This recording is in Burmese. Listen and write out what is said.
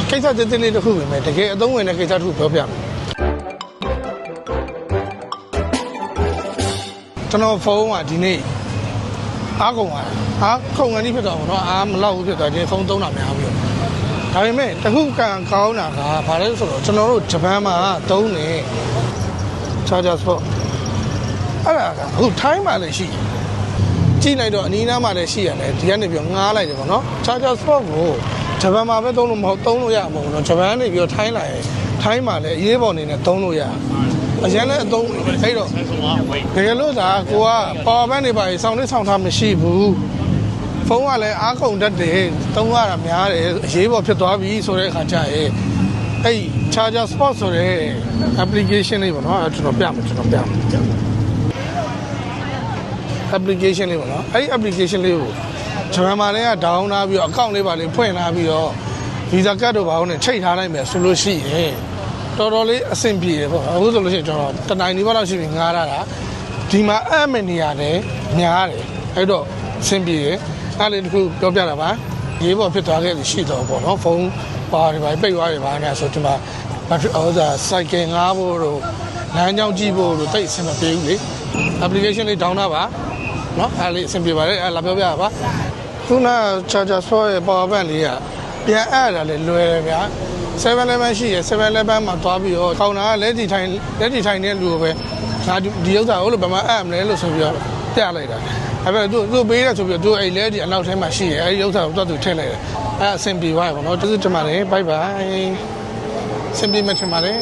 ကိစ္စတစ်လေးတစ်ခုပဲတကယ်အသုံးဝင်တဲ့ကိစ္စတစ်ခုပြောပြမယ်ကျွန်တော်ဖုန်းကဒီနေ့အားကုန်သွားအားခုံငန်းကြီးဖြစ်သွားဘူးเนาะအားမလောက်ဘူးဖြစ်သွားခြင်းဖုန်းသုံးတာများပြီဒါပေမဲ့တခုကံကောင်းတာကဘာလဲဆိုတော့ကျွန်တော်တို့ဂျပန်မှာသုံးနေ charger spot အဲ့ဒါကအခုထိုင်းမှာလည်းရှိကြည့်လိုက်တော့အနီးနားမှာလည်းရှိရတယ်ဒီကနေပြီးငားလိုက်တယ်ပေါ့နော် charger spot ကိုဂျပန်မှာပဲသုံးလို့မဟုတ်သုံးလို့ရမှာပေါ့နော်ဂျပန်ကနေပြီးထိုင်းလာရင်ထိုင်းမှာလည်းအရေးပေါ်အနေနဲ့သုံးလို့ရအရင်လည်းအသုံးအဲ့တော့တကယ်လို့သာကိုက power bank တွေပါစောင်းနေဆောင်ထားမရှိဘူးဖုန်းကလည်းအားကုန်တတ်တယ်သုံးရတာများတယ်အရေးပေါ်ဖြစ်သွားပြီဆိုတဲ့အခါကျရင်အဲ့ charger spot ဆိုတဲ့ application လေးပေါ့နော်အဲ့ကျွန်တော်ပြမယ်application လေးပေါ့နော်အဲ့ဒီ application လေးကိုဂျပန်မှာလည်း down လာပြီးတော့ account လေးပါလေးဖွင့်လာပြီးတော့ visa card တို့ဘာလို့နဲ့ချိန်ထားလိုက်မယ်ဆိုလို့ရှိရင်တော်တော်လေးအဆင်ပြေတယ်ပေါ့အခုဆိုလို့ရှိရင်ကျွန်တော်တနိုင်ဒီဘက်လောက်ရှိပြီငားတာဒီမှာအဲ့မနေရတယ်များတယ်အဲ့တော့အဆင်ပြေတယ်အဲ့လေးတခုပြောပြတာပါရေးပေါ်ဖြစ်သွားခဲ့လို့ရှိတော့ပေါ့နော်ဖုန်းပါတယ်ပိတ်သွားတယ်ပါနဲ့ဆိုဒီမှာဘာဖြစ်အောင်ဆိုစိုက်ကယ်ငားဖို့တို့လမ်းကြောင်းကြည့်ဖို့တို့တိတ်အဆင်မပြေဘူးလေ application လေး down တာပါနော်အဲ့လေးအဆင်ပြေပါတယ်အဲ့လာပြောပြပါခုန charger spot ရဲ့ power bank လေးကပြန်အပ်တာလေလွယ်တယ်ဗျာ 7-Eleven ရှိရ 7-Eleven မှာသွားပြီးတော့ခေါင်းနာကလက်တီထိုင်တဲ့လူကိုပဲဒါဒီဥစ္စာကိုလို့ဘာမှအပ်မလဲလို့ဆိုပြီးတော့ပြလိုက်တာအဲ့ဒါသူပေးတယ်ဆိုပြီးတော့သူအဲ့လက်တီအနောက်ထဲမှာရှိရအဲ့ဒီဥစ္စာကိုသူထည့်လိုက်တယ်အဲ့အဆင်ပြေသွားပြီပေါ့နော်ကျေးဇူးတင်ပါတယ် bye bye အဆင်ပြေမှထင်ပါတယ်